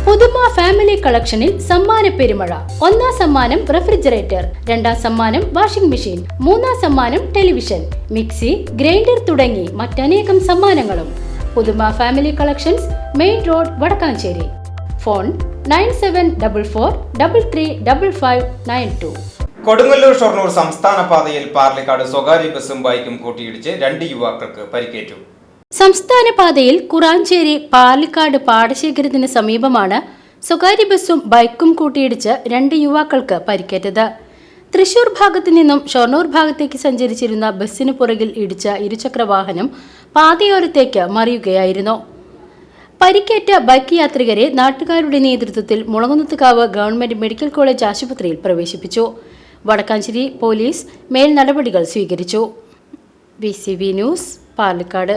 പുതുമ ഫാമിലി കളക്ഷനിൽ സമ്മാന പെരുമഴ. ഒന്നാം സമ്മാനം റെഫ്രിജറേറ്റർ, രണ്ടാം സമ്മാനം വാഷിംഗ് മെഷീൻ, മൂന്നാം സമ്മാനം ടെലിവിഷൻ, മിക്സി, ഗ്രൈൻഡർ തുടങ്ങി മറ്റനേകം സമ്മാനങ്ങളും. Puthuma family collections, main road, Vadakkanchery. Phone 9744335592. Kodungallur Shoranur സംസ്ഥാന പാതയിൽ പാർലിക്കാട് സ്വകാര്യ ബസും ബൈക്കും കൂട്ടിയിടിച്ച് 2 യുവാക്കൾക്ക് പരിക്കേറ്റു. സംസ്ഥാന പാതയിൽ കുറാഞ്ചേരി പാർലിക്കാട് പാടശേഖരത്തിന് സമീപമാണ് സ്വകാര്യ ബസും ബൈക്കും കൂട്ടിയിടിച്ച് 2 യുവാക്കൾക്ക് പരിക്കേറ്റത്. തൃശൂർ ഭാഗത്തു നിന്നും ഷൊർണൂർ ഭാഗത്തേക്ക് സഞ്ചരിച്ചിരുന്ന ബസ്സിന് പുറകിൽ ഇടിച്ച ഇരുചക്രവാഹനം പാതയോരത്തേക്ക് മറിയുകയായിരുന്നു. പരിക്കേറ്റ ബൈക്ക് യാത്രികരെ നാട്ടുകാരുടെ നേതൃത്വത്തിൽ മുളകുന്നത്തുകാവ് ഗവൺമെന്റ് മെഡിക്കൽ കോളേജ് ആശുപത്രിയിൽ പ്രവേശിപ്പിച്ചു. വടക്കാഞ്ചേരി പോലീസ് മേൽ നടപടികൾ സ്വീകരിച്ചു. VCV news, Palakkad.